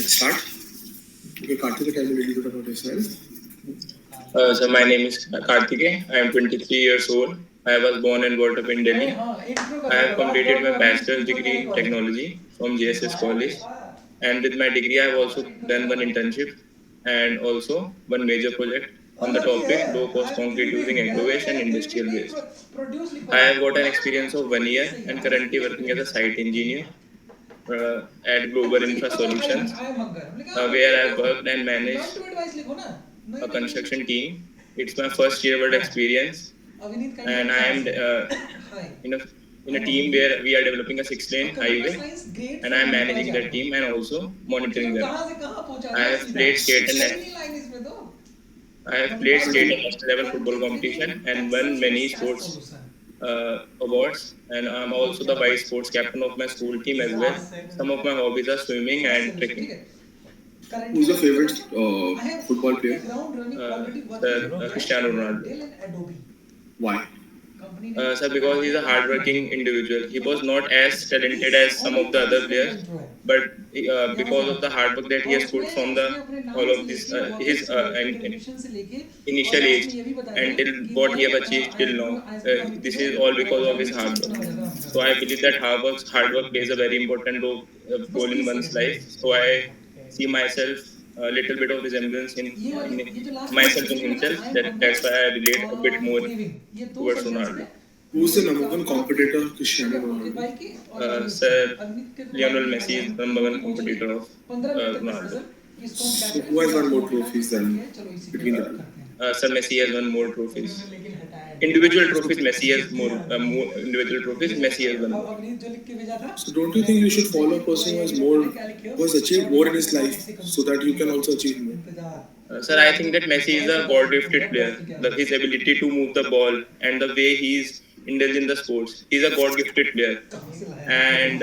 let's start. Okay, Karthik, tell me a little bit about yourself. So my name is Karthike. I am 23 years old. I was born and brought up in Delhi. I have completed my bachelor's degree in technology from JSS College, and with my degree, I have also done one internship and also one major project on the topic low cost concrete using agro-waste and industrial waste. I have got an experience of 1 year and currently working as a site engineer at Global Infra Solutions, where I have worked and managed a construction team. It's my first real world experience, and I am in a in a team where we are developing a 6-lane highway, and I am managing that team and also monitoring them. I have played state and I have played state and national level football competition and won many sports awards. And I'm also the vice sports captain of my school team as well. Some of my hobbies are swimming and trekking. Who's your favorite football player? Cristiano Ronaldo. Why? Sir, because he's a hardworking individual. He was not as talented as some of the other players, but because of the hard work that he has put from the all of this, his initial age until what he have achieved till now, this is all because of his hard work. So I believe that hard work plays a very important role in one's life. So I see myself a little bit of resemblance in myself in himself. That's why I relate a bit more towards Ronaldo. Who's the number one competitor of Cristiano Ronaldo? Sir, Lionel Messi is the number one competitor of Ronaldo. So who has won more trophies than between the two? Sir, Messi has won more trophies. Individual trophies, Messi has more individual trophies. Messi has won more. So don't you think you should follow a person who has achieved more in his life so that you can also achieve more? Sir, I think that Messi is a god-gifted player. His ability to move the ball and the way he's indulged in the sports, he's a god-gifted player. And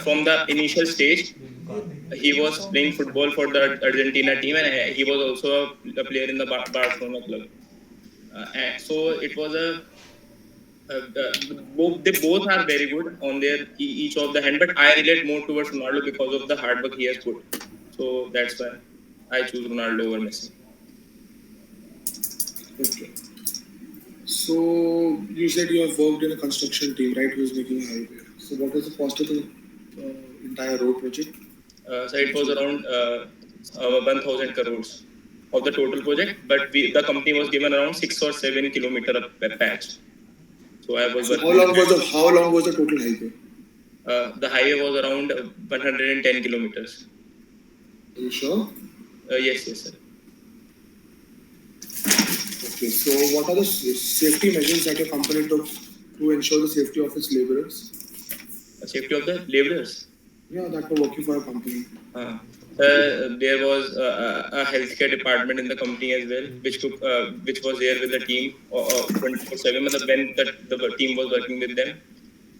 from the initial stage, he was playing football for the Argentina team, and he was also a player in the Barcelona club. So it was they both are very good on their each of the hand, but I relate more towards Ronaldo because of the hard work he has put. So that's why I choose Ronaldo over Messi. Okay. So you said you have worked in a construction team, right? Who's making a highway. So what was the cost of the entire road project? So it was around 1,000 crores of the total project, but the company was given around 6 or 7 kilometer of patch. So I was. So how long was the total highway? The highway was around 110 kilometers. Are you sure? Yes, sir. Okay, so what are the safety measures that your company took to ensure the safety of its laborers? Safety of the laborers? Yeah, that were working for a company. There was a healthcare department in the company as well, which was there with the team 24/7. When the team was working with them,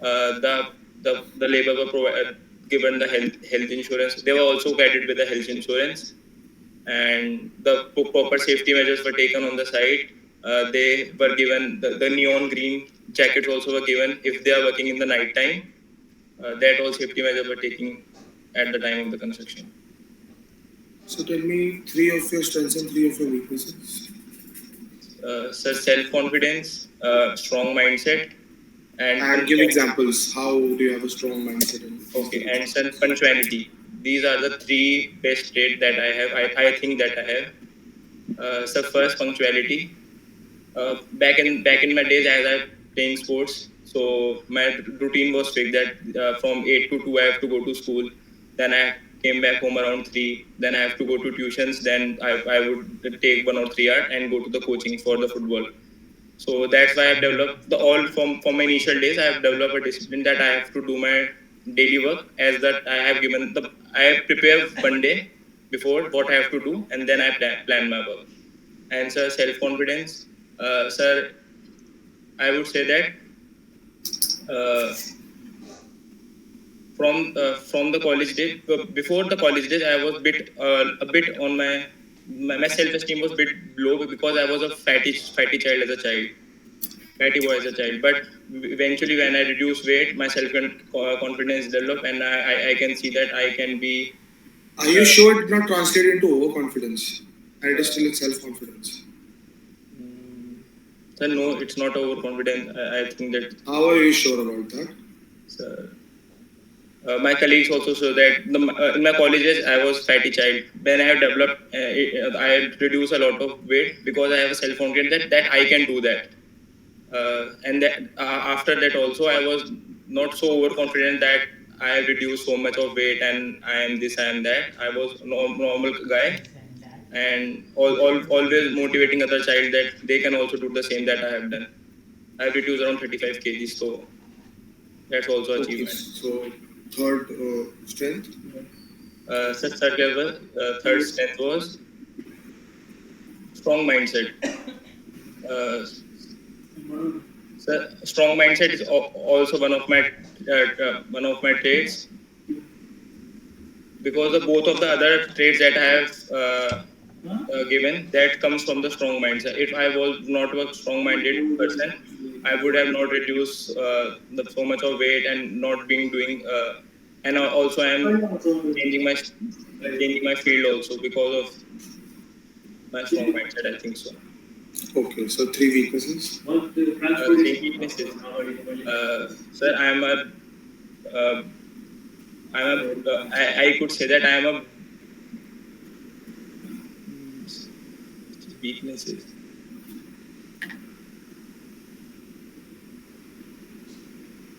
the labor were given the health insurance. They were also guided with the health insurance, and the proper safety measures were taken on the site. They were given the neon green jackets also were given if they are working in the night time. That all safety measures were taken at the time of the construction. So tell me 3 of your strengths and 3 of your weaknesses. So self-confidence, strong mindset, and give examples. How do you have a strong mindset? Okay, and punctuality. These are the 3 best traits that I have. I think that I have. So first, punctuality. Back in my days, as I playing sports, so my routine was strict that from 8 to 2 I have to go to school. Then I came back home around 3. Then I have to go to tuitions. Then I would take 1 or 3 hours and go to the coaching for the football. So that's why I've developed from my initial days. I have developed a discipline that I have to do my daily work as that I have given I prepare one day before what I have to do, and then I plan my work. And sir, self-confidence, sir, I would say that from the college days, before the college days, I was a bit on my self-esteem was a bit low because I was a fatty child as a child. fatty boy as a child, but eventually when I reduce weight, my confidence develop, and I can see that I can be. Are you sure it did not translate into overconfidence? And it is still in self-confidence. Sir, no, it's not overconfidence. I think that. How are you sure about that? Sir, my colleagues also show that in my colleges I was fatty child. Then I have developed, I reduced a lot of weight because I have a self-confidence that I can do that. And that after that also I was not so overconfident that I have reduced so much of weight and I am this, I am that. I was normal guy, and always motivating other child that they can also do the same that I have done. I have reduced around 35 kg, so that's also achievement. So third strength? Third strength was strong mindset. Strong mindset is also one of my traits, because of both of the other traits that I have given, that comes from the strong mindset. If I was not a strong-minded person, I would have not reduced so much of weight and not been doing. And also, I am changing my field also because of my strong mindset. I think so. Okay, so 3 weaknesses. 3 weaknesses. Sir, I could say that I am a weaknesses.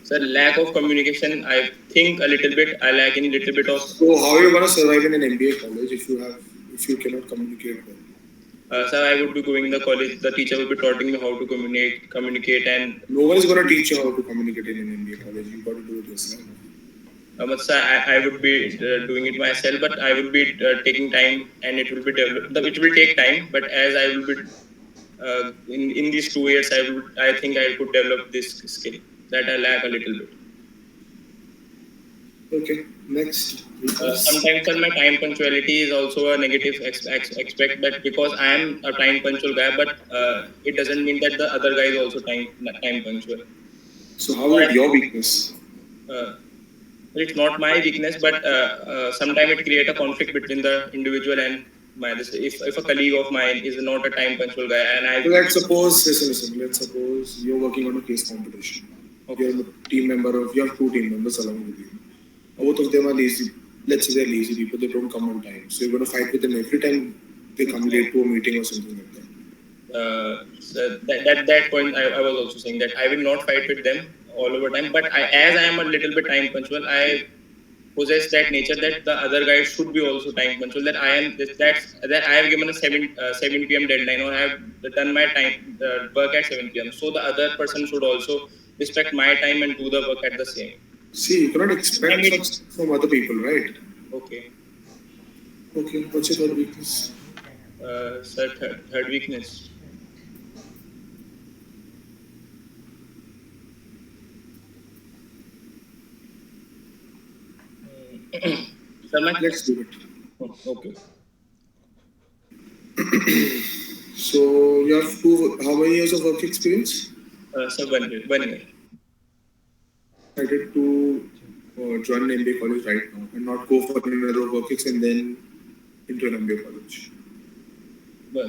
Sir, lack of communication. I think a little bit. I lack in a little bit of. So how are you gonna survive in an MBA college if you cannot communicate well? Sir, I would be going to college. The teacher will be teaching me how to communicate, and no one is gonna teach you how to communicate in an MBA college. You got to do it yourself. But sir, I would be doing it myself, but I will be taking time, and it will be developed. It will take time, but as I will be in these 2 years, I think I could develop this skill that I lack a little bit. Okay, next. Sometimes sir, my time punctuality is also a negative aspect, that because I am a time punctual guy, but it doesn't mean that the other guy is also time punctual. So how is your weakness? It's not my weakness, but sometimes it creates a conflict between the individual and if a colleague of mine is not a time punctual guy, and I. Let's suppose, listen. Let's suppose you're working on a case competition. Okay. You're a team member of. You have 2 team members along with you. Both of them are lazy. Let's say they're lazy people. They don't come on time. So you're going to fight with them every time they come late to a meeting or something like that. So that point, I was also saying that I will not fight with them all over time. But as I am a little bit time punctual, I possess that nature that the other guys should be also time punctual. That I am that I have given a 7 p.m. deadline, or I have done my time work at 7 p.m. So the other person should also respect my time and do the work at the same. See, you cannot expect such from other people, right? Okay. What's your third weakness? Sir, third weakness. Sir, let's do it. Okay. So you have how many years of work experience? Sir, 1 year. Decided to join an MBA college right now and not go for another work and then into an MBA college.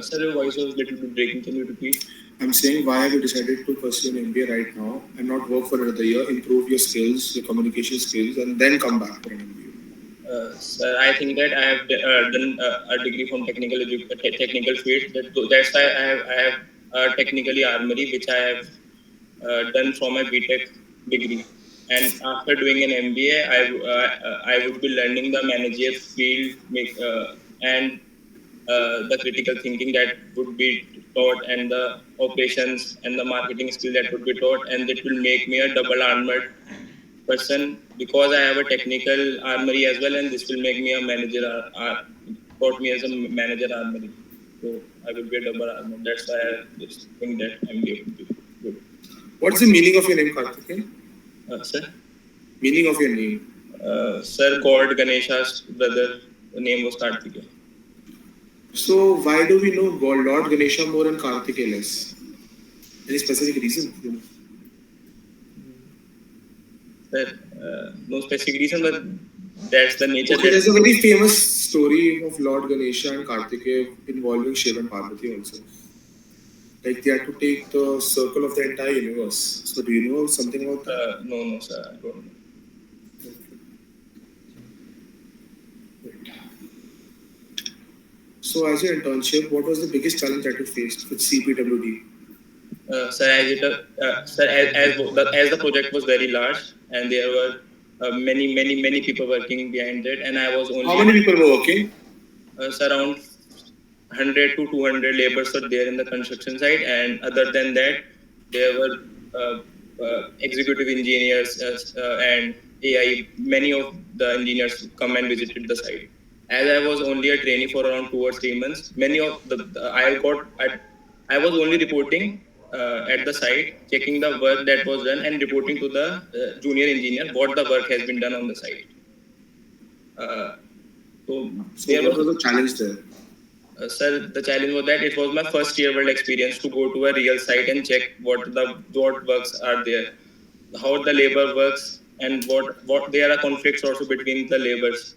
Sir, your voice was a little bit breaking. Can you repeat? I'm saying, why have you decided to pursue an MBA right now and not work for another year, improve your skills, your communication skills, and then come back for an MBA? Sir, I think that I have done a degree from technical field. That's why I have a technically armory, which I have done from my BTech degree. And after doing an MBA, I would be learning the managerial field and the critical thinking that would be taught, and the operations and the marketing skill that would be taught, and it will make me a double armored person, because I have a technical armory as well, and this will make me a manager. Taught me as a manager armory, so I will be a double armored. That's why I just think that MBA would be good. What's the meaning of your name, Karthikeyan? Sir? Meaning of your name? Sir, God Ganesha's brother, the name was Karthikeyan. So why do we know God, Lord Ganesha more and Karthikeya less? Any specific reason? You know? Sir, no specific reason, but that's the nature. Okay, there's a very famous story of Lord Ganesha and Kartikeya involving Shiva and Parvati also. Like they had to take the circle of the entire universe. So do you know something about that? No, sir, I don't know. So as your internship, what was the biggest challenge that you faced with CPWD? Sir, as the project was very large and there were many people working behind it, and I was only. How many people were working? Sir, around 100 to 200 laborers were there in the construction site, and other than that, there were executive engineers and AI. Many of the engineers come and visited the site. As I was only a trainee for around 2 or 3 months, many of I was only reporting at the site, checking the work that was done and reporting to the junior engineer what the work has been done on the site. So what was the challenge there? Sir, the challenge was that it was my first year world experience to go to a real site and check what works are there, how the labor works, and what there are conflicts also between the labors.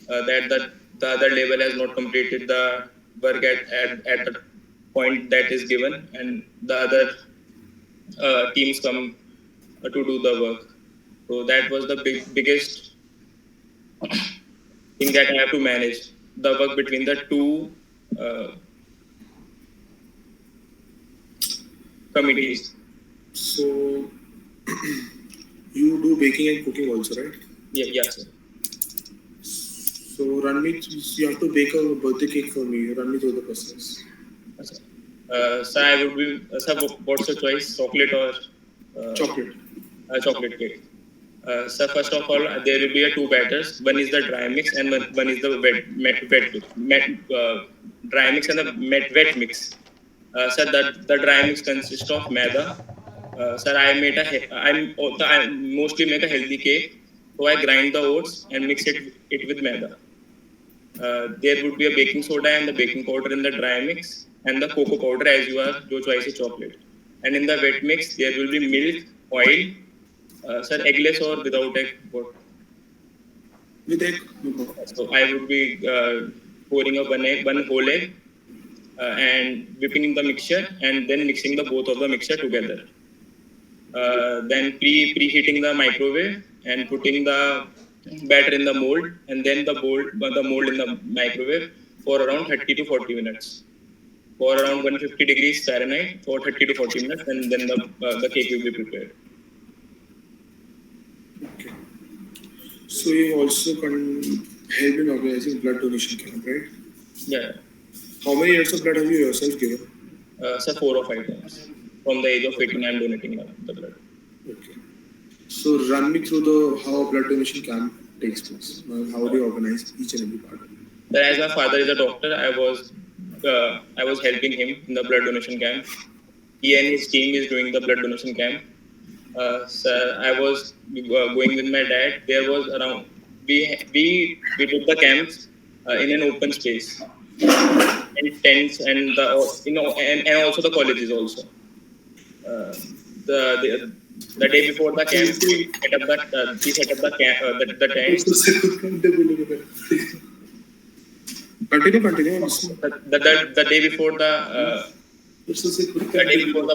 That the other labor has not completed the work at the point that is given, and the other teams come to do the work. So that was the biggest thing that I have to manage, the work between the two committees. So you do baking and cooking also, right? Yeah, sir. So run me, you have to bake a birthday cake for me. Run me through the process. Sir, I would be, sir, what's your choice, chocolate or? Chocolate. Chocolate cake. So first of all, there will be two batters. One is the dry mix and one is the dry mix and the wet mix. So the dry mix consists of maida. Sir, I mostly make a healthy cake. So I grind the oats and mix it with maida. There would be a baking soda and the baking powder in the dry mix, and the cocoa powder as your choice is chocolate. And in the wet mix, there will be milk, oil. Sir, eggless or without egg? What? With egg. So I would be pouring up one whole egg, and whipping in the mixture, and then mixing the both of the mixture together. Then preheating the microwave and putting the batter in the mold, and then the mold in the microwave for around 30 to 40 minutes. For around 150 degrees Fahrenheit for 30 to 40 minutes, and then the cake will be prepared. Okay. So you also helped in organizing blood donation camp, right? Yeah. How many years of blood have you yourself given? Sir, 4 or 5 times. From the age of 18, I am donating the blood. Okay. So run me through how a blood donation camp takes place. How do you organize each and every part of it? Sir, as my father is a doctor, I was helping him in the blood donation camp. He and his team is doing the blood donation camp. Sir, I was going with my dad. There was around we did the camps in an open space, in tents, and and also the colleges also. The day before the camp, we set up the tent. Continue. The day before the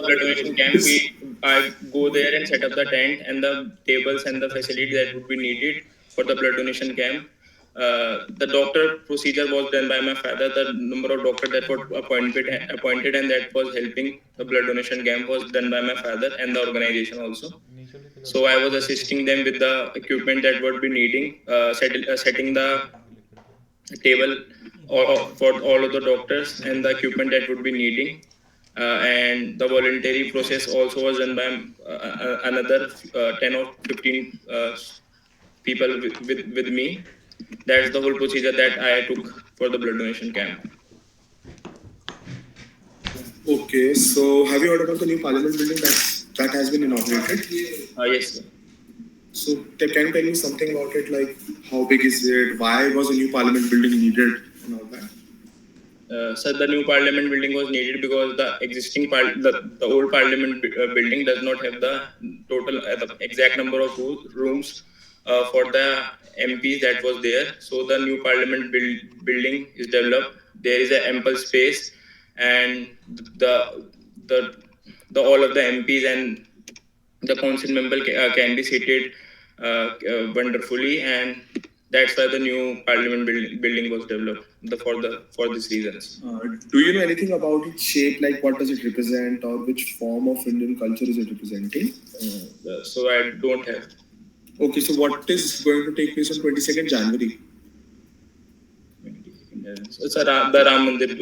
blood donation camp, I go there and set up the tent and the tables and the facility that would be needed for the blood donation camp. The doctor procedure was done by my father. The number of doctors that were appointed and that was helping the blood donation camp was done by my father and the organization also. So I was assisting them with the equipment that would be needing, setting the table for all of the doctors and the equipment that would be needing. And the voluntary process also was done by another 10 or 15 people with me. That's the whole procedure that I took for the blood donation camp. Okay, so have you heard about the new Parliament building that has been inaugurated? Yes, sir. So can you tell me something about it, like how big is it, why was a new Parliament building needed and all that? Sir, the new parliament building was needed because the existing the old parliament building does not have the total the exact number of rooms for the MPs that was there. So the new parliament building is developed. There is an ample space, and the all of the MPs and the council member can be seated wonderfully, and that's why the new parliament building was developed for these reasons. Do you know anything about its shape? Like, what does it represent, or which form of Indian culture is it representing? So I don't have. Okay, so what is going to take place on 22nd January? So the Ram Mandir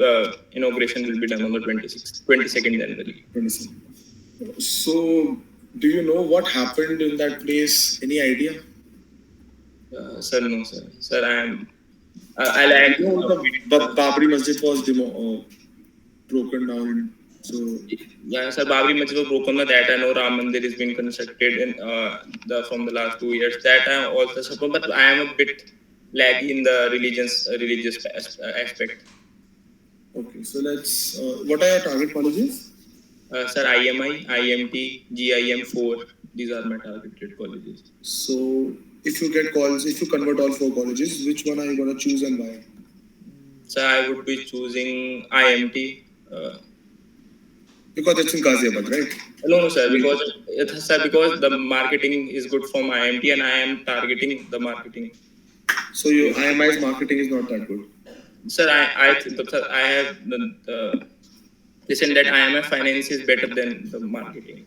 inauguration will be done on the 22nd January. 22nd. So, do you know what happened in that place? Any idea? Sir, no, sir. Sir, I'll add. The Babri Masjid was broken down. So yeah, sir, Babri Masjid was broken. That I know. Ram Mandir is being constructed in from the last 2 years. That I also support, but I am a bit laggy in the religious aspect. Okay, so let's. What are your target colleges? Sir, IMI, IMT, GIM4. These are my targeted colleges. So, if you get calls, if you convert all 4 colleges, which one are you going to choose and why? So, I would be choosing IMT. Because it's in Ghaziabad, right? No, sir. Because the marketing is good from IMT, and I am targeting the marketing. So, your IMI's marketing is not that good. Sir, I have listened that IMI finance is better than the marketing.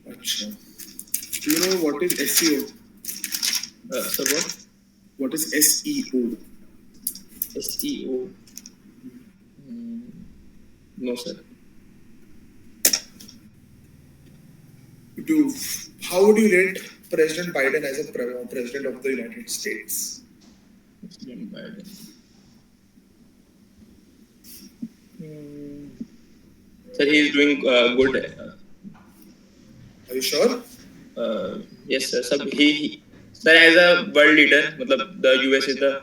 Achha. Do you know what is SEO? Sir, what? What is SEO? SEO. No, sir. How would you rate President Biden as a president of the United States? President Biden. Sir, he is doing good. Are you sure? Yes, sir. Sir, as a world leader, the US is the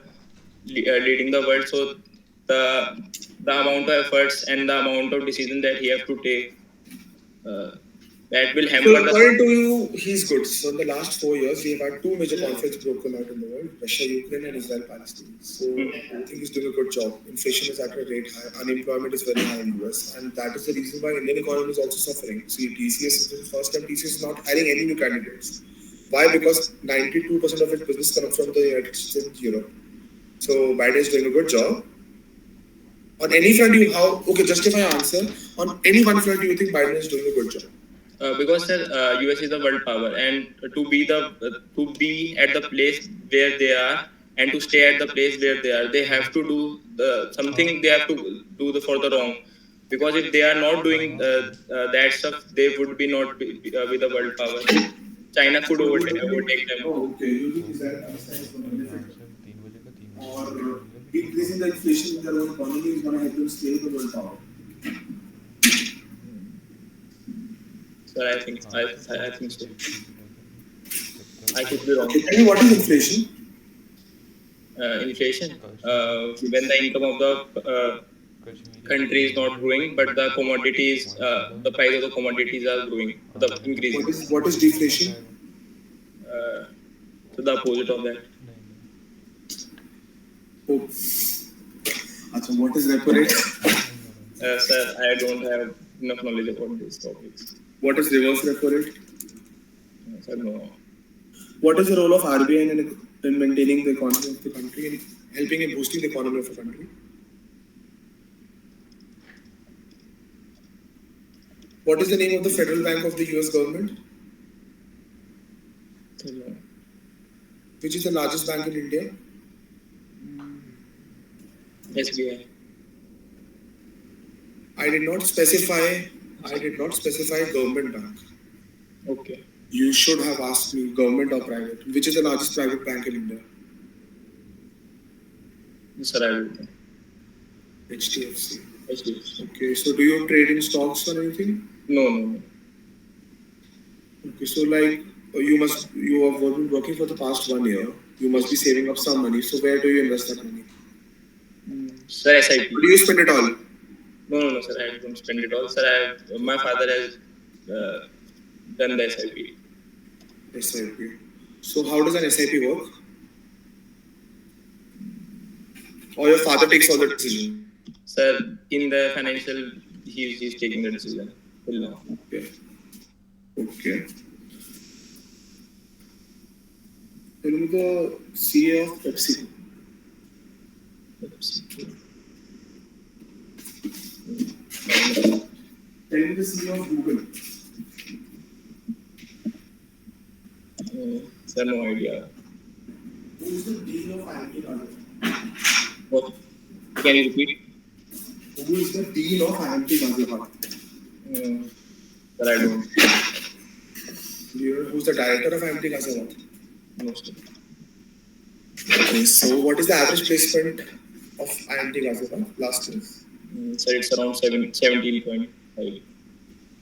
leading the world. So the amount of efforts and the amount of decision that he have to take, that will hamper. So according to you, he's good. So in the last 4 years, we have had 2 major conflicts broken out in the world: Russia, Ukraine, and Israel, Palestine. So I think he's doing a good job. Inflation is at a rate high. Unemployment is very high in US, and that is the reason why Indian economy is also suffering. See, TCS is the first time TCS is not hiring any new candidates. Why? Because 92% of its business comes from the United States and Europe. So Biden is doing a good job. On any front, justify your answer. On any one front, do you think Biden is doing a good job? Because sir, US is a world power, and to be at the place where they are, and to stay at the place where they are, they have to do something. They have to do for the wrong. Because if they are not doing that stuff, they would be not be with the world power. China could overtake them. Oh, okay. You think that benefit or increasing the inflation in their own economy is going to help them stay the world power? So I think so. I could be wrong. Tell me, what is inflation? Inflation, when the income of the country is not growing, but the commodities, the price of the commodities are growing, increasing. What is deflation? So the opposite of that. Oh. Achha, what is repo rate? Sir, I don't have enough knowledge about these topics. What is reverse repo rate? Sir, no. What is the role of RBI in maintaining the economy of the country and helping in boosting the economy of the country? What is the name of the Federal Bank of the US government? Which is the largest bank in India? SBI. I did not specify government bank. Okay. You should have asked me government or private. Which is the largest private bank in India? Sir, I don't know. HDFC. HDFC. Okay, so do you trade in stocks or anything? No. Okay, so like you have been working for the past 1 year. You must be saving up some money. So where do you invest that money? Sir, SIP. Do you spend it all? No, sir. I don't spend it all. Sir, my father has done the SIP. SIP. So how does an SIP work? Or your father takes all the decision? Sir, in the financial, he's taking the decision till now. Okay. Tell me the CEO of Pepsi. Tell me the CEO of Google. Sir, no idea. Who is the dean of IIT Ghaziabad? What? Can you repeat? Who is the dean of IIT Ghaziabad? Sir, I don't. Do you know who's the director of IIT Ghaziabad? No, sir. Okay, so what is the average placement of IIT Ghaziabad last year? Sir, it's around 17.5.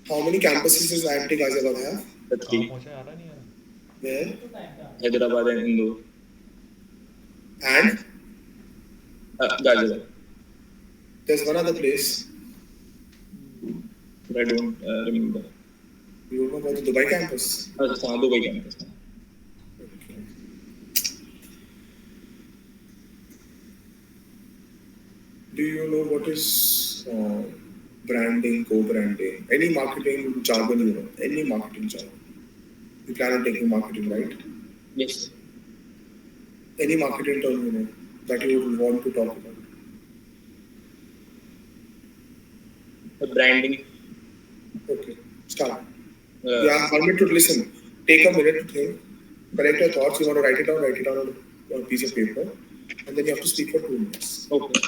How many campuses does IIT Ghaziabad have? The 3. Where? Hyderabad and Indore. And Ghaziabad. there's one other place. But I don't remember. You don't know about the Dubai campus? Dubai campus. Okay. Do you know what is branding, co-branding? Any marketing jargon you know? Any marketing jargon? You plan on taking marketing, right? Yes. Any marketing term you know that you would want to talk about? Branding. Okay, start. Yeah, 1 minute to listen. Take a minute to think. Collect your thoughts. You want to write it down on a piece of paper. And then you have to speak for 2 minutes. Okay.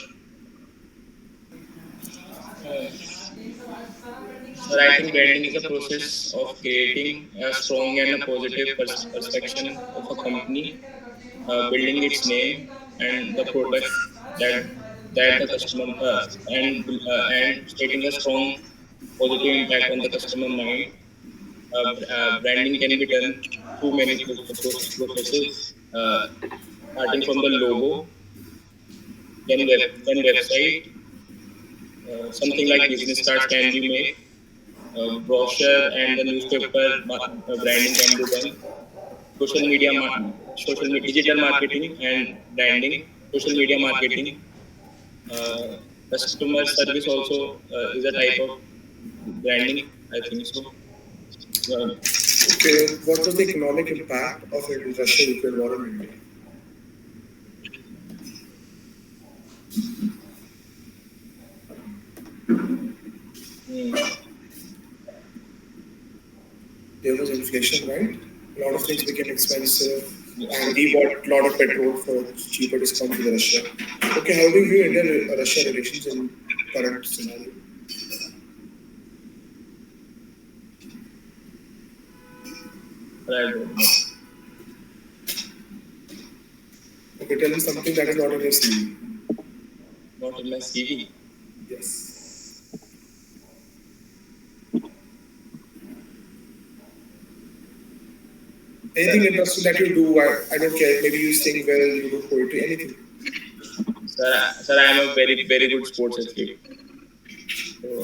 Sir, I think branding is a process of creating a strong and a positive perception of a company, building its name and the product that the customer and stating a strong positive impact on the customer mind. Branding can be done through many processes, starting from the logo, then website, something like business cards can be made, brochure and the newspaper branding can be done, digital marketing and branding, social media marketing, customer service also is a type of branding, I think so. Okay, what was the economic impact of the Russia-Ukraine war on India? There was inflation, right? A lot of things became expensive, and we bought a lot of petrol for cheaper discount to Russia. Okay, how do you view India-Russia relations in current scenario? I don't know. Okay, tell me something that is not in your CV. Not in my CV. Yes. Anything interesting that you do, I don't care. Maybe you sing well, you do poetry, anything. Sir, I am a very good sports athlete.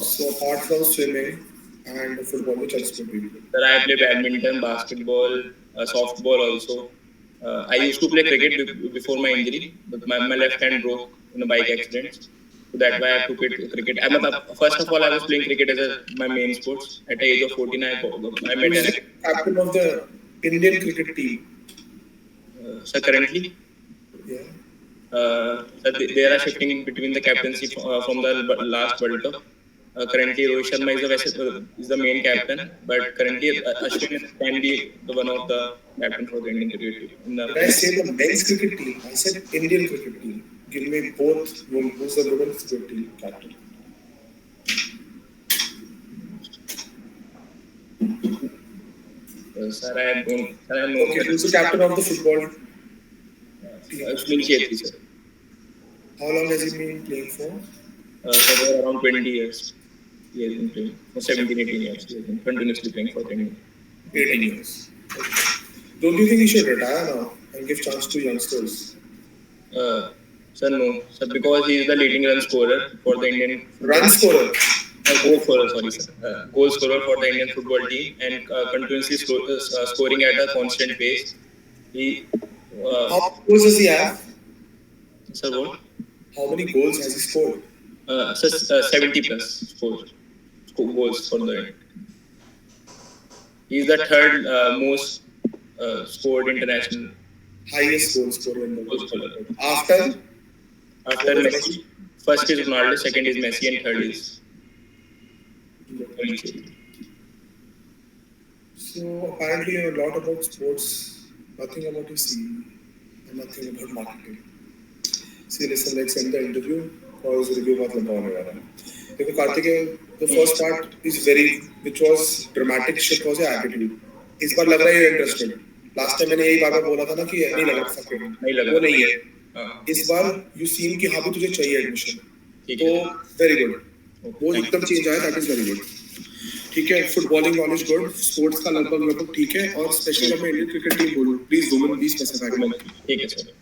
So apart from swimming and football, which else do you do? Sir, I play badminton, basketball, softball also. I used to play cricket before my injury, but my left hand broke in a bike accident. So that's why I took it cricket. First of all, I was playing cricket as my main sports. At the age of 14, I met an captain of the Indian cricket team. So currently, they are shifting between the captaincy from the last World Cup. Currently, Rohit Sharma is the main captain, but currently Ashwin can be the one of the captain for the Indian cricket team. Did I say the men's cricket team? I said Indian cricket team. Give me both. Who's the women's cricket team captain? Sir, I know. Okay, who's the captain of the football team? Sunil Chhetri, sir. How long has he been playing for? For around 20 years. He has been playing for 17, 18 years. He has been continuously playing for 10 years. 18 years. Okay. Don't you think he should retire now? and give chance to youngsters? Sir, no. Sir, because he is the leading run scorer for the Indian Run scorer. goal scorer, sorry, sir. Goal scorer for the Indian football team and continuously scoring at a constant pace. He. How many goals does he have? Sir, what? How many goals has he scored? Sir, 70 plus goals for the. He is the third most scored international. Highest goal scorer in the Goal world. scorer. After Messi, first is Ronaldo, second is Messi, and third is. So apparently you know a lot about sports, nothing about your scene, and nothing about marketing. See, listen, let's end the interview or is review बहुत लंबा होने वाला है. देखो Kartik, the first part is very, which was dramatic shift was your attitude. इस बार लग रहा है interested. Last time मैंने यही बात बोला था ना कि नहीं लगा सकते. नहीं लगा. वो नहीं है. इस बार you seem कि हाँ भी तुझे चाहिए एडमिशन. तो very good. वो एकदम चेंज आया, that is very good. ठीक है, फुटबॉलिंग नॉलेज गुड, स्पोर्ट्स का लगभग ठीक है, और स्पेशली मैं इंडियन क्रिकेट टीम बोलूं, प्लीज वुमेन प्लीज स्पेसिफाई. ठीक है सर.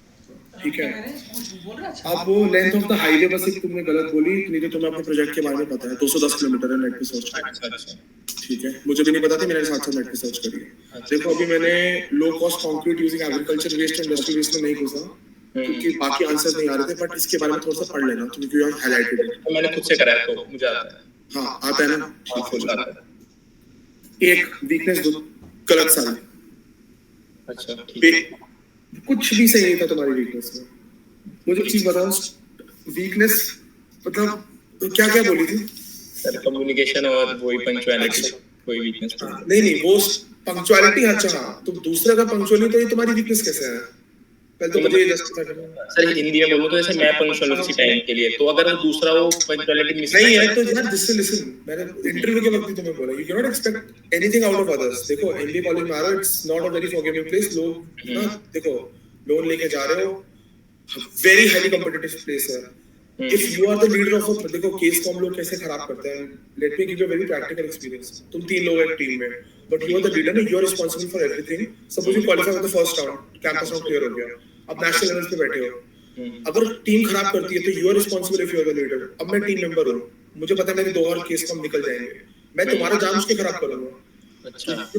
ठीक है. अब वो लेंथ ऑफ द हाईवे बस एक तुमने गलत बोली, नहीं तो तुम्हें अपने प्रोजेक्ट के बारे में पता है. 210 किलोमीटर है, नेट पे सर्च करो. अच्छा. ठीक है, मुझे भी नहीं पता था, मेरे साथ नेट पे सर्च करिए. देखो अभी मैंने low cost concrete using agriculture waste and industry waste में नहीं घुसा क्योंकि बाकी आंसर्स नहीं आ रहे थे, बट इसके बारे में थोड़ा सा पढ़ लेना क्योंकि यू हैव हाइलाइटेड इट. तो मैंने खुद से कराया तो मुझे आता है. हां आता है ना. खुद आता है. एक वीकनेस दो, गलत साल. अच्छा ठीक है. कुछ भी सही नहीं था तुम्हारी वीकनेस में. मुझे एक चीज बताओ, वीकनेस मतलब क्या क्या बोली थी? सर कम्युनिकेशन और वही पंक्चुअलिटी, कोई वीकनेस नहीं वो पंक्चुअलिटी. अच्छा हाँ, तुम दूसरे का पंक्चुअल नहीं तो ये तुम्हारी वीकनेस कैसे है? पहले तो मुझे ये जस्टिफाई करना. सर हिंदी में बोलूं तो जैसे मैं पंक्चुअल उसी टाइम के लिए, तो अगर वो दूसरा वो पंक्चुअलिटी मिस नहीं है तो यार दिस लिसन, मैंने इंटरव्यू के वक्त भी तुम्हें बोला, you can not expect anything out of others. देखो एमबीए कॉलेज में आ रहे हो, it's not a very forgiving place. लोग ना देखो लोन लेके जा रहे हो, वेरी हाईली कॉम्पिटिटिव प्लेस है. If you are the leader of a, देखो केस कॉम लोग कैसे खराब करते हैं. Let me give you a very practical experience. तुम 3 लोग हैं टीम में, but you are the leader, you are responsible for everything. Suppose you qualify with the first round, campus round clear हो गया, अब नेशनल लेवल पे बैठे हो. अगर टीम खराब करती है तो you are responsible if you are the leader. अब मैं टीम मेंबर हूं, मुझे पता है मेरे 2 और केस कम निकल जाएंगे, मैं तुम्हारा जान उसके खराब करूंगा. अच्छा.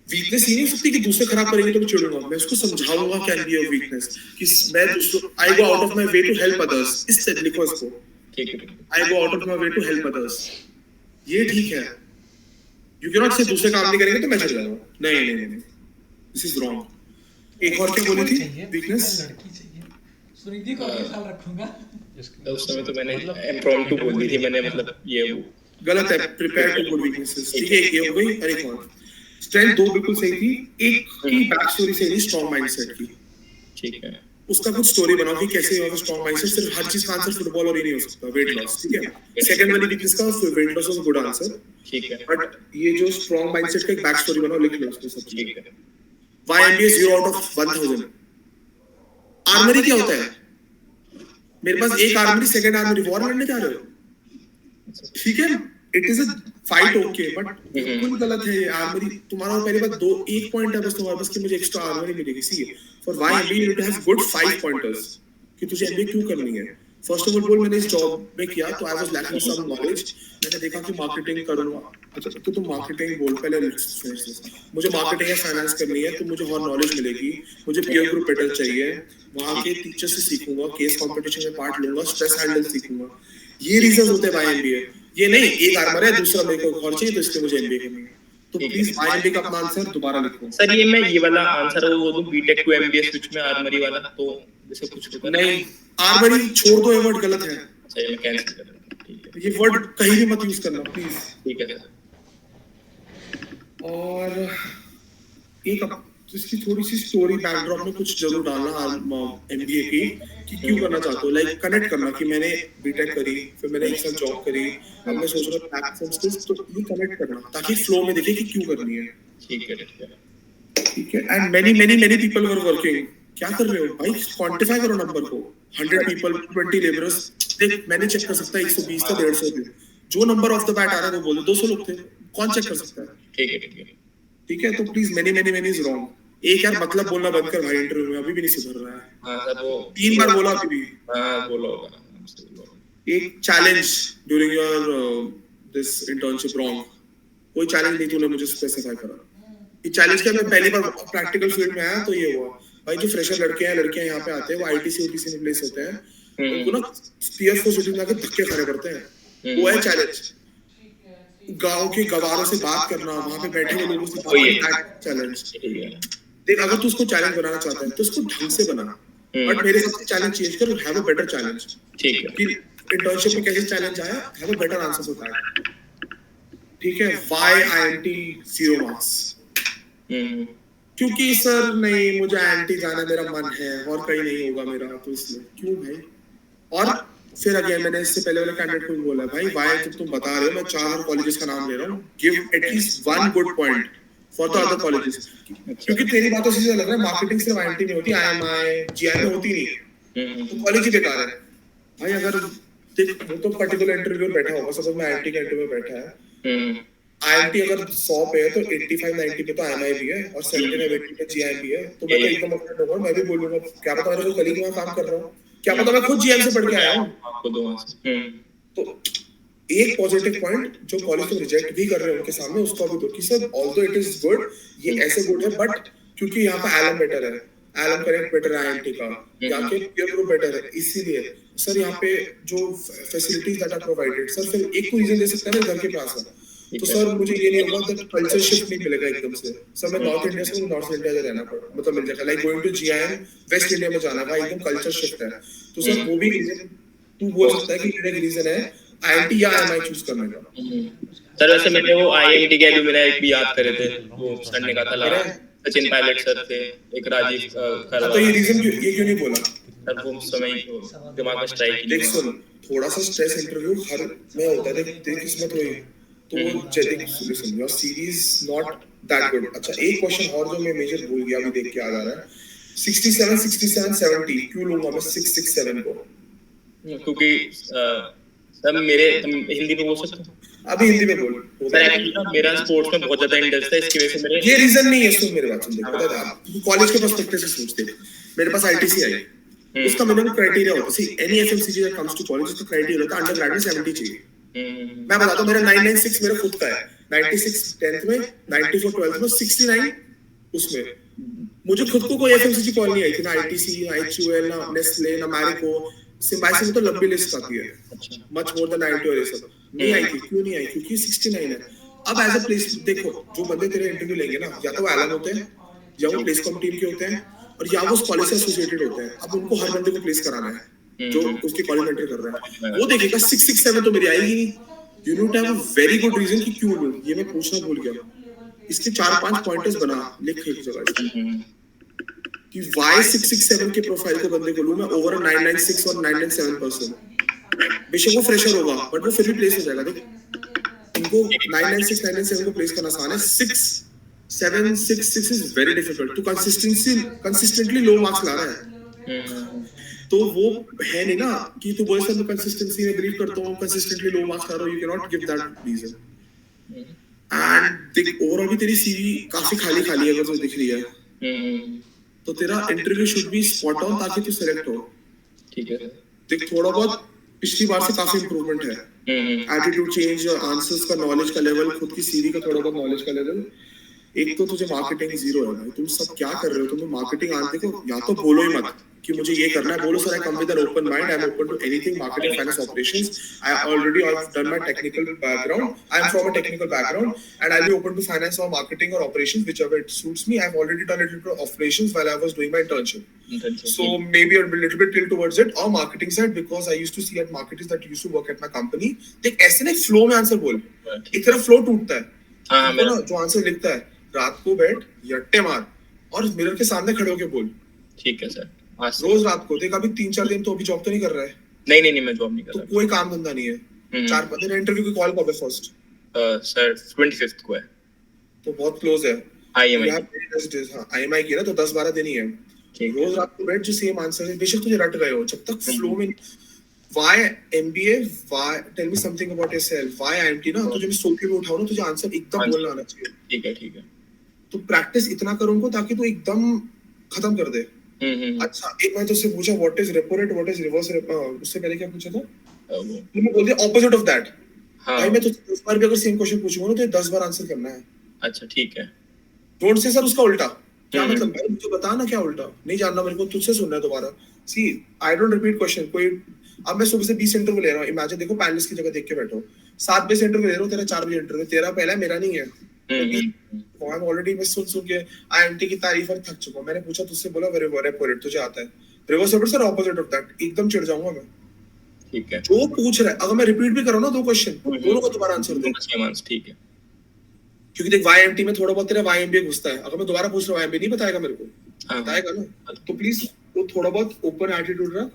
वीकनेस ये नहीं हो सकती कि दूसरे खराब करेंगे तो मैं चिढ़ूंगा. मैं उसको समझाऊंगा कैन बी अ वीकनेस कि मैं दूसरों, I go out of my way to help others. इस से लिखो इसको, ठीक है. I go out of my way to help others. ये ठीक है. यू कैन नॉट से दूसरे काम नहीं करेंगे तो मैं चिढ़ जाऊंगा. नहीं, दिस इज रॉन्ग. एक और क्या बोली थी वीकनेस? सुनिधि को अगले साल रखूंगा. उस समय तो मैंने इम्प्रॉम्प्टू बोल दी थी मैंने, मतलब ये वो गलत है. Prepare to good weaknesses. ठीक है, ये हो गई. अरे कौन स्ट्रेंथ 2 बिल्कुल सही थी. एक की बैक स्टोरी सही नहीं, स्ट्रांग माइंडसेट की. ठीक है. उसका कुछ स्टोरी बनाओ कि कैसे हो स्ट्रांग माइंडसेट. सिर्फ हर चीज का आंसर फुटबॉल और ही नहीं हो सकता. वेट लॉस ठीक है. सेकंड वाली वीकनेस का weight loss was good answer. ठीक है. बट ये जो स्ट्रांग माइंडसेट का एक बैक स्टोरी बनाओ, लिख लो उसको सब. ठीक है. Why MBA 0 out of 1000. Armoury क्या होता है? मेरे पास एक आर्मरी, सेकंड आर्मरी, वॉर लड़ने जा रहे हो. ठीक है, it is a fight okay, but बिल्कुल गलत है ये आर्मरी. तुम्हारा पहली बात 1 पॉइंट है बस तुम्हारे पास कि मुझे एक्स्ट्रा आर्मरी मिलेगी. See for why MBA you have good 5 pointers कि तुझे एमबीए क्यों करनी है. फर्स्ट ऑफ ऑल बोल, मैंने इस जॉब में किया तो I was lacking some knowledge. मैंने देखा कि मार्केटिंग करूंगा. अच्छा तो तुम मार्केटिंग बोल पहले. मुझे मार्केटिंग या फाइनेंस करनी है तो मुझे और नॉलेज मिलेगी. मुझे पीयर ग्रुप बेटर चाहिए, वहां के टीचर से सीखूंगा, केस कंपटीशन में पार्ट लूंगा, स्ट्रेस हैंडल सीखूंगा. ये रीजंस होते हैं व्हाई एमबीए. ये नहीं एक आर्मर है दूसरा मेरे को और चाहिए तो इसलिए मुझे एमबीए करनी है. तो प्लीज व्हाई एमबीए का अपना आंसर दोबारा लिखो. सर ये मैं ये वाला आंसर वो दूं बीटेक टू एमबीए स्विच में आर्मरी वाला, तो जैसे कुछ होगा नहीं. आर्मरी छोड़ दो, ये वर्ड गलत है. अच्छा ये मैं कैंसिल कर रहा हूं. ठीक है. ये वर्ड कहीं भी मत यूज करना प्लीज. ठीक है. और एक इसकी थोड़ी सी स्टोरी बैकड्रॉप में कुछ जरूर डालना एमबीए की कि क्यों करना चाहते हो. लाइक कनेक्ट करना कि मैंने बीटेक करी, फिर मैंने 1 साल जॉब करी, अब मैं सोच रहा हूं प्लेटफॉर्म स्किल्स, तो ये कनेक्ट करना ताकि फ्लो में दिखे कि क्यों करनी है. ठीक है. ठीक है. And many people were working. क्या कर रहे हो भाई? क्वांटिफाई करो नंबर को. 100 पीपल, 20 लेबरर्स. देख मैंने चेक कर सकता है 120 था 150 थे. जो नंबर ऑफ द बैट आ रहा है वो बोल दो. 200 लोग थे, कौन चेक कर सकता है? ठीक है. ठीक है. तो प्लीज मेनी इज रॉन्ग. एक यार मतलब बोलना बंद कर भाई, इंटरव्यू में अभी भी नहीं सुधर रहा है। हाँ सर वो 3 बार बोला अभी भी। हाँ बोला होगा। एक challenge during your this internship wrong, कोई चैलेंज नहीं तूने मुझे स्पेसिफाई करा। ये चैलेंज क्या, मैं पहली बार प्रैक्टिकल फील्ड में आया तो ये हुआ भाई, जो फ्रेशर लड़के हैं लड़कियां यहाँ पे आते हैं वो आईटीसी ओटीसी में प्लेस होते हैं, उनको ना स्पीयर फोर्स शूटिंग में धक्के खाने पड़ते हैं। वो है चैलेंज। गांव के गवारों से बात करना, वहां पे बैठे हुए लोगों से बात करना, चैलेंज। देख अगर तू उसको चैलेंज बनाना चाहता है तो उसको ढंग से बना, बट मेरे हिसाब से चैलेंज चेंज कर, हैव अ बेटर चैलेंज। ठीक है। कि इंटर्नशिप में कैसे चैलेंज आया, have a better answer for that. ठीक है, व्हाई आईएमटी 0 मार्क्स? क्योंकि सर नहीं, मुझे आईएमटी जाना मेरा मन है और कहीं नहीं होगा मेरा, तो इसलिए। क्यों भाई? और फिर अगेन मैंने इससे पहले वाले कैंडिडेट को भी बोला भाई, व्हाई जब तुम बता रहे हो, मैं 4 कॉलेजेस का नाम ले रहा हूँ, give at least 1 good point for the other colleges. क्योंकि तेरी बातों से लग रहा है मार्केटिंग सिर्फ आईएमटी में होती है, आईएमआई जीआई में होती नहीं है, तो कॉलेज ही बेकार है भाई। अगर देख वो तो पर्टिकुलर इंटरव्यू में बैठा होगा, सपोज मैं आईआईटी का इंटरव्यू में बैठा है, आईआईटी अगर 100 पे है तो 85-90 पे तो आईएमआई भी है और 79-80 पे जीआई भी है। तो मैं तो एकदम अपना होगा, मैं भी बोलूंगा क्या पता मेरे को कलीग में काम कर रहा हूँ, क्या पता मैं खुद जीआई से पढ़ के आया हूँ। आपको दो तो एक पॉजिटिव पॉइंट जो कॉलेज को रिजेक्ट भी कर रहे हैं उनके सामने, उसको भी दो कि sir although it is good, ये ऐसे गुड है, बट क्योंकि यहाँ पे एलएम बेटर है, एलएम करेक्ट बेटर है आईआईटी का, यहाँ के पीयर ग्रुप बेटर है, इसीलिए सर यहाँ पे जो facilities that are provided, sir फिर एक को रीजन दे सकता है ना, घर के पास है, तो सर मुझे ये नहीं होगा कि कल्चर शिफ्ट नहीं मिलेगा एकदम से। सर मैं नॉर्थ इंडिया से नॉर्थ इंडिया में रहना पड़ा, मतलब मिल जाएगा, like going to GIM west India में जाना का एकदम कल्चर शिफ्ट है। तो सर वो भी रीजन तू बोल सकता है कि एक रीजन है आईआईटी या आईएमआई चूज करने का। सर वैसे मैंने वो आईआईटी के एल्यूमिनाई भी याद करे थे, वो सर ने कहा था, सचिन पायलट सर थे, एक राजीव तो ये रीजन ये क्यों नहीं बोला सर? वो समय दिमाग में स्ट्राइक। देख सुन, थोड़ा सा स्ट्रेस इंटरव्यू हर में होता है, देख किस्मत हुई तो जेटिक solution your series not that good. अच्छा एक क्वेश्चन और जो मैं मेजर भूल गया, अभी देख के याद आ रहा है, 67 67 70 क्यों लूंगा मैं 667 को? क्योंकि सर मेरे हिंदी में बोल सकता हूं? अभी हिंदी में बोल सर। एक्चुअली ना मेरा स्पोर्ट्स में बहुत ज्यादा इंटरेस्ट है, इसकी वजह से मेरे ये रीजन नहीं है। सुन मेरे बात सुन, देख पता है तू कॉलेज के पर्सपेक्टिव से सोचते, मेरे पास आईटीसी आई, उसका मिनिमम क्राइटेरिया होता है, see any FMCG that comes to college, उसका क्राइटेरिया होता है अंडर ग्रेजुएट 70 चाहिए। मैं बताता हूं मेरा 996 मेरा खुद का है, 96 10th में, 94 12th में, 69 उसमें। मुझे खुद को कोई एफएमसीजी कॉल नहीं आई थी, ना आईटीसी ना एचयूएल ना नेस्ले ना मैरिको, सिम्बायोसिस में तो लंबी लिस्ट आती है, मच मोर देन 90 और ये सब नहीं आई थी। क्यों नहीं आई? क्योंकि 69 है। अब एज अ प्लेस देखो, जो बंदे तेरे इंटरव्यू लेंगे ना, या तो वो एलन होते हैं, या वो प्लेस कॉम टीम के होते हैं, और या वो उस कॉलेज से एसोसिएटेड होते हैं। अब उनको हर बंदे को प्लेस कराना है जो उसके कॉलेज में एंटर कर रहा है, वो देखेगा 667 तो मेरी आएगी नहीं। You need to have a very good reason कि क्यों लूं। ये मैं पूछना भूल गया, इसके 4-5 पॉइंटर्स बना लिख एक जगह कि व्हाई 667 के प्रोफाइल को बंदे को लूं मैं ओवर 996 और 997%। बेशक वो फ्रेशर होगा बट वो फिर भी प्लेस हो जाएगा। देख इनको 996 997 को प्लेस करना आसान है, 6766 इज वेरी डिफिकल्ट। तो कंसिस्टेंटली लो मार्क्स ला रहा है, तो वो है नहीं ना कि तू बोल सकता कंसिस्टेंसी में बिलीव करता हूं, कंसिस्टेंटली लो मार्क्स ला रहा हूं, you can not give that reason. And देख ओवरऑल भी तेरी सीवी काफी खाली खाली है, अगर तुझे दिख रही है तो तेरा interview should be spot on ताकि तू सिलेक्ट हो। ठीक है। देख थोड़ा बहुत पिछली बार से काफी इंप्रूवमेंट है, एटीट्यूड चेंज, आंसर्स का नॉलेज का लेवल, खुद की सीवी का थोड़ा बहुत नॉलेज का लेवल। एक तो तुझे मार्केटिंग जीरो है भाई, तुम सब क्या कर रहे हो? तुम मार्केटिंग आने देखो, या तो बोलो ही मत कि मुझे ये करना है, बोलो sir I come with an open mind, I am open to anything marketing finance operations, I already have done my technical background, I am from a technical background and I will be open to finance और marketing और operations whichever it suits me. I have already done it to operations while I was doing my internship, so maybe a little bit tilt towards it or marketing side because I used to see at marketers that used to work at my company। देख ऐसे नहीं flow में answer बोल, एक तरफ flow टूटता है। हां मैं जो आंसर लिखता है रात को बैठ यट्टे मार और मिरर के सामने खड़े होके बोल। ठीक है सर। रोज रात को देख, अभी 3-4 दिन तो अभी जॉब तो नहीं कर रहा है? नहीं मैं जॉब नहीं कर रहा। तो कोई काम धंधा नहीं है। 4 दिन इंटरव्यू की कॉल कब है फर्स्ट? सर 25th को है, तो बहुत क्लोज है। आईएमआई आईएमआई की ना, तो 10-12 दिन ही है। रोज रात को बैठ जो सेम आंसर है, बेशक तुझे रट गए हो, जब तक फ्लो में why MBA, why tell me something about yourself, why IMT ना, तुझे मैं सोके में उठाऊं ना, तुझे आंसर एकदम बोलना आना चाहिए। ठीक है। तो प्रैक्टिस इतना कर उनको ताकि तू एकदम खत्म कर दे। अच्छा एक मैं तुझसे पूछा what is repo rate, what is reverse repo, उससे पहले क्या पूछा था? तुमने बोल दिया ऑपोजिट ऑफ दैट। भाई मैं तुझसे 10 बार भी अगर सेम क्वेश्चन पूछूंगा ना तो 10 बार आंसर करना है। अच्छा ठीक है। डोंट से सर उसका उल्टा। क्या मतलब भाई मुझे बता ना क्या उल्टा, नहीं जानना मेरे को, तुझसे सुनना है दोबारा। सी आई डोंट रिपीट क्वेश्चन। कोई अब मैं सुबह से 20 इंटरव्यू ले रहा हूँ, इमेजिन देखो पैनलिस्ट की जगह देख के बैठो, 7 बजे इंटरव्यू ले रहा हूँ, तेरा 4 बजे इंटरव्यू, तेरा पहला है मेरा नहीं है। मैं ऑलरेडी मैं सुन के आईएमटी की तारीफ और थक चुका हूँ। मैंने पूछा तुझसे, बोला रेपो रेट तुझे आता है, reverse repo sir opposite of that, एकदम चिढ़ जाऊंगा मैं। ठीक है। जो पूछ रहा है अगर मैं रिपीट भी करूँ ना 2 क्वेश्चन, दोनों को दोबारा आंसर दे। ठीक है। क्योंकि देख वाईएमटी में थोड़ा बहुत तेरा वाईएमबी घुसता है, अगर मैं दोबारा पूछ रहा हूँ वाईएमबी नहीं बताएगा मेरे को, बताएगा ना। तो प्लीज वो थोड़ा बहुत ओपन एटीट्यूड रख।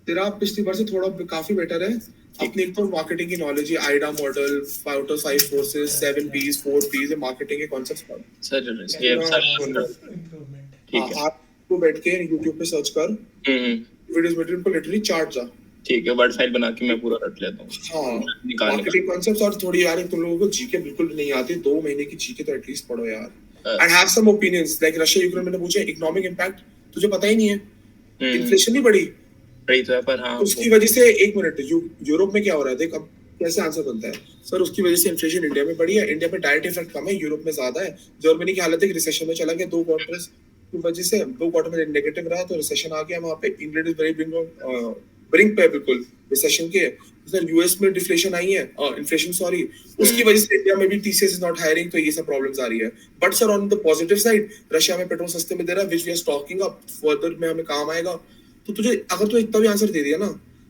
तेरा पिछली बार से थोड़ा काफी बेटर है। अपनी एक तो मार्केटिंग की नॉलेज है, AIDA model, 5 forces, 7 P's, 4 P's, marketing के कॉन्सेप्ट्स पढ़ सर। ये इम्प्रूवमेंट। ठीक है। आपको बैठ के YouTube पे सर्च कर, वीडियोस मटेरियल को लिटरली चार्ट जा। ठीक है, वर्ड फाइल बना के मैं पूरा रट लेता हूँ। हाँ, मार्केटिंग कॉन्सेप्ट्स। और थोड़ी यार तुम लोगों को जीके बिल्कुल नहीं आती, 2 महीने की जीके तो एटलीस्ट पढ़ो यार। And have some opinions like Russia Ukraine में पूछे इकोनॉमिक इंपैक्ट तुझे पता ही नहीं है। इन्फ्लेशन नहीं बढ़ी तो है, पर हाँ उसकी वजह से, एक मिनट, यूरोप में क्या हो रहा है देख, अब कैसे आंसर बनता है सर, उसकी वजह से इन्फ्लेशन इंडिया में बढ़ी है, इंडिया में डायरेक्ट इफेक्ट कम है, यूरोप में ज्यादा है। जर्मनी की हालत है कि रिसेशन में चला गया, 2 क्वार्टर्स की वजह से 2 क्वार्टर में नेगेटिव रहा तो रिसेशन आ गया वहां पे। इंग्लैंड इज वेरी ब्रिंग पे बिल्कुल रिसेशन के। सर यूएस में डिफ्लेशन आई है, इन्फ्लेशन सॉरी, उसकी वजह से इंडिया में भी टीसीएस इज नॉट हायरिंग, तो ये सब प्रॉब्लम्स आ रही है। But sir on the positive side, Russia में पेट्रोल सस्ते में दे रहा है, which we are stocking up, further में हमें काम आएगा। तो तुझे अगर तू इतना भी आंसर दे दिया ना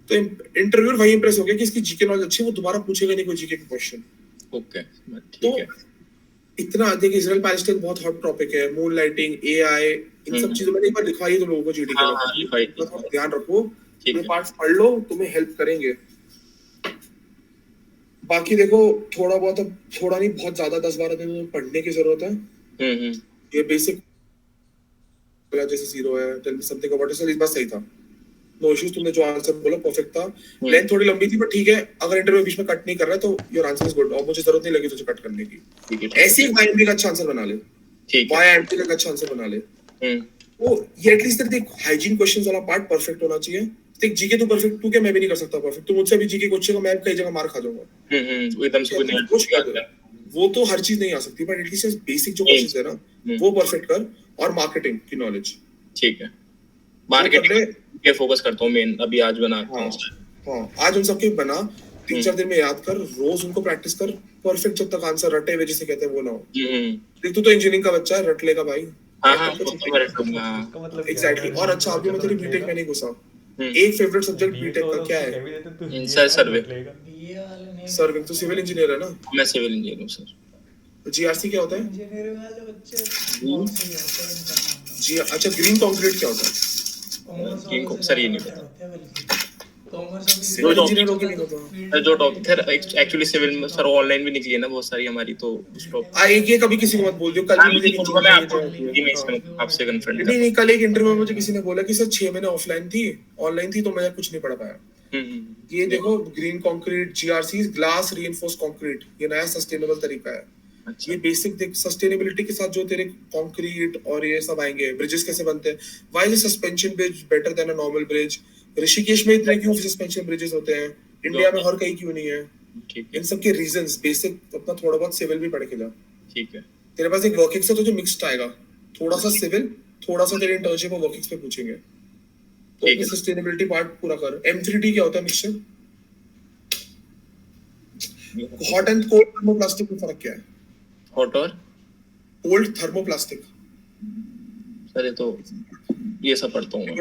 तो इंटरव्यूअर वही इंप्रेस हो गया कि इसकी जीके नॉलेज अच्छी है, वो दोबारा पूछेगा नहीं कोई जीके का क्वेश्चन। ओके ठीक तो है। इतना अधिक इजराइल पैलेस्टाइन बहुत हॉट टॉपिक है, मून लाइटिंग, एआई, इन सब चीजों में एक बार लिखवाई तो लोगों को जीडी के थोड़ा ध्यान रखो, ये पार्ट्स पढ़ लो, तुम्हें हेल्प करेंगे। बाकी देखो थोड़ा बहुत, अब थोड़ा नहीं बहुत ज्यादा 10-12 दिन में पढ़ने की जरूरत है। ये बेसिक जैसे 0 है, tell me something about it, इस बार सही था, नो इश्यूज, तुमने जो आंसर बोला परफेक्ट था। लेंथ थोड़ी लंबी थी पर ठीक है, अगर इंटरव्यू बीच में कट नहीं कर रहा तो योर आंसर इज गुड, और मुझे जरूरत नहीं लगी तुझे कट करने की। ऐसे ही वाईएमबी का अच्छा आंसर बना ले, ठीक है, वाईएमबी का अच्छा आंसर बना ले। वो ये एटलीस्ट तेरे देख हाइजीन क्वेश्चंस वाला पार्ट परफेक्ट होना चाहिए। देख जीके तो परफेक्ट, तू क्या मैं भी नहीं कर सकता परफेक्ट, तू मुझसे भी जीके पूछेगा मैं कई जगह मार खा जाऊंगा। वो एकदम से नहीं, वो तो हर चीज नहीं आ सकती, बट एटलीस्ट बेसिक जो क्वेश्चंस है ना वो परफेक्ट कर, और मार्केटिंग की नॉलेज। ठीक है, मार्केटिंग पे फोकस करता हूं मेन, अभी आज बनाता हूं। हां आज उन सबके बना 3-4 दिन में याद कर, रोज उनको प्रैक्टिस कर, परफेक्ट जब तक आंसर रटे हुए जिसे कहते हैं वो ना हो। देख तू तो इंजीनियरिंग का बच्चा है, रट लेगा भाई। हां मतलब एग्जैक्टली। और अच्छा अभी मैं तेरी बीटेक में नहीं घुसा, एक फेवरेट सब्जेक्ट बीटेक का क्या है? सर्वे। सर्वे तो सिविल इंजीनियर है ना? मैं सिविल इंजीनियर हूं सर। जीआरसी क्या होता है? इंजीनियर वाले बच्चे बहुत सही होते हैं। जी अच्छा, ग्रीन कंक्रीट क्या होता है? सर ये नहीं पता। सिविल इंजीनियर होगी नहीं पता। जो टॉपिक है एक्चुअली सिविल में सर ऑनलाइन भी निकली है ना बहुत सारी हमारी, तो उस टॉपिक एक ये कभी किसी को मत बोल दियो, कल भी मुझे आपसे कन्फ्रंट नहीं, कल एक इंटरव्यू में मुझे किसी ने बोला कि सर 6 महीने ऑफलाइन थी, ऑनलाइन थी, तो मैं कुछ नहीं पढ़ पाया। ये देखो green concrete, GRC, glass reinforce concrete, ये नया सस्टेनेबल तरीका है। ये बेसिक देख, सस्टेनेबिलिटी के साथ जो तेरे कंक्रीट और ये सब आएंगे, ब्रिजेस कैसे बनते हैं, why is suspension bridge better than a normal bridge, Rishikesh में इतने क्यों सस्पेंशन ब्रिजेस होते हैं, इंडिया में हर कहीं क्यों नहीं है, इन सब के रीजंस बेसिक अपना थोड़ा बहुत सिविल भी पढ़ के जा। ठीक है, तेरे पास एक वर्किंग से तो जो मिक्स्ड आएगा, थोड़ा सा सिविल, थोड़ा सा तेरे इंटर्नशिप और वर्किंग्स पे पूछेंगे, तो अपनी सस्टेनेबिलिटी पार्ट पूरा कर। M3D क्या होता है mixture? Hot and cold thermoplastic में फर्क क्या है? हॉट और कोल्ड थर्मोप्लास्टिक सर ये तो ये सब पढ़ता हूँ मैं।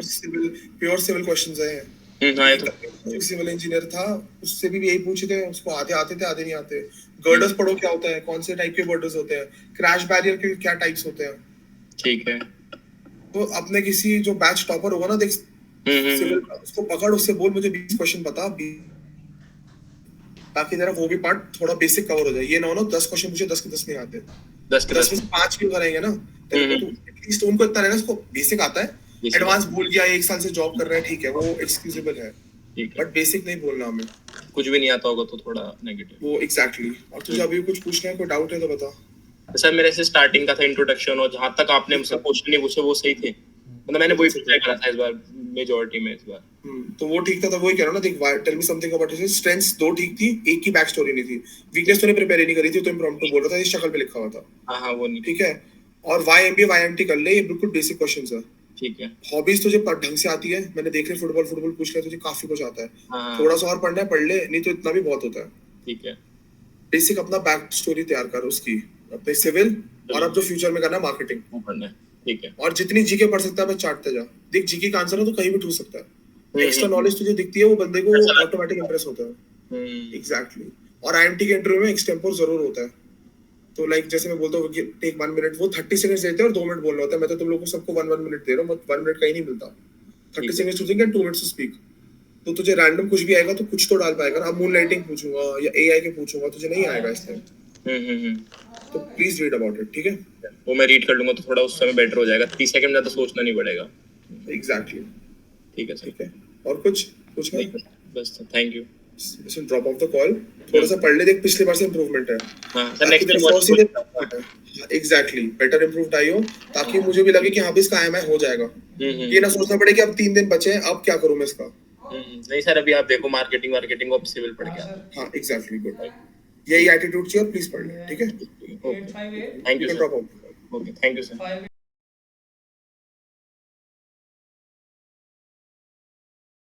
प्योर सिविल क्वेश्चंस हैं। हाँ ये तो सिविल इंजीनियर था, उससे भी यही पूछे थे, उसको आधे आते थे आधे नहीं आते। गर्डर्स पढ़ो क्या होता है, कौन से टाइप के गर्डर्स होते हैं, क्रैश बैरियर के क्या टाइप्स होते हैं। ठीक है, तो अपने किसी जो बैच टॉपर होगा ना देख सिविल, उसको पकड़, उससे बोल मुझे 20 क्वेश्चन बता, ताकि जरा वो भी पार्ट थोड़ा बेसिक कवर हो जाए। ये ना हो ना 10 क्वेश्चन पूछे 10 के 10 नहीं आते, 10 में से 5 क्यों करेंगे ना, तो एटलीस्ट उनको इतना रहना उसको बेसिक आता है। एडवांस भूल गया, 1 साल से जॉब कर रहा है, ठीक है वो एक्सक्यूजेबल है, बट बेसिक नहीं बोलना हमें। कुछ भी नहीं आता होगा तो थोड़ा नेगेटिव वो एग्जैक्टली। और तुझे अभी कुछ पूछना है, कोई डाउट है तो बता। सर मेरे से स्टार्टिंग का था इंट्रोडक्शन, और जहाँ तक आपने मुझसे क्वेश्चन नहीं पूछे वो सही थे, मतलब मैंने वही प्रिपेयर करा था इस बार मेजॉरिटी में इस बार। तो वो ठीक था, तो वही कह रहा हूँ ना, देख tell me something about your strengths, दो ठीक थी, एक की बैक स्टोरी नहीं थी। वीकनेस तूने प्रिपेयर ही नहीं करी थी, तो इम्प्रॉम्प्टू बोल रहा था, इस शक्ल पे लिखा हुआ था। हाँ हाँ वो नहीं। ठीक है, और why M B why M T कर ले, ये बिल्कुल बेसिक क्वेश्चंस है। ठीक है। हॉबीज तुझे ढंग से आती है, मैंने देख रहे फुटबॉल फुटबॉल पूछ लिया, तुझे काफी कुछ आता है। हाँ थोड़ा सा और पढ़ना है पढ़ ले, नहीं तो इतना भी बहुत होता है। ठीक है। बेसिक अपना बैक स्टोरी तैयार कर उसकी, अपने सिविल, और अब जो फ्यूचर में करना मार्केटिंग। वो पढ़ना है। ठीक है। और जितनी जीके पढ़ सकता है बस चाटते जा। देख जीके का आंसर है तो कहीं भी ठूस सकता है। एक्स्ट्रा नॉलेज तुझे दिखती है, वो बंदे को ऑटोमेटिक इंप्रेस होता है। एग्जैक्टली। और आईएमटी के इंटरव्यू में एक्सटेम्पोर जरूर होता है। तो लाइक जैसे मैं बोलता हूँ कि टेक 1 मिनट, वो 30 सेकंड्स देते हैं और 2 मिनट बोलना होता है। मैं तो तुम लोगों को सबको 1 मिनट दे रहा हूँ, 1 मिनट कहीं नहीं मिलता। 30 seconds to think and 2 minutes to speak. तो तुझे रैंडम कुछ भी आएगा तो कुछ तो डाल पाएगा ना। अब मून लाइटिंग पूछूंगा या एआई के पूछूंगा, तुझे नहीं आएगा इस टाइम। तो प्लीज रीड अबाउट इट, ठीक है? वो मैं रीड कर लूंगा तो थोड़ा उस समय बेटर हो जाएगा, 30 सेकंड ज्यादा सोचना नहीं पड़ेगा। एग्जैक्टली। ठीक है सर। ठीक है, और कुछ पूछना है? बस thank you. Listen, drop of the call, थोड़ा सा पढ़ ले, देख पिछले बार से इंप्रूवमेंट है। हां sir, next time exactly, better improved I हो, ताकि मुझे भी लगे कि हाँ भी इसका IMI हो जाएगा। ये ना सोचना पड़े कि अब 3 दिन बचे हैं, अब क्या करूं मैं इसका। नहीं सर, अभी आप देखो मार्केटिंग को सिविल पढ़ के। हाँ एग्जैक्टली, गुड। यही एटीट्यूड चाहिए, प्लीज पढ़ ले, ठीक है? Okay thank you sir. Drop out. Okay thank you sir.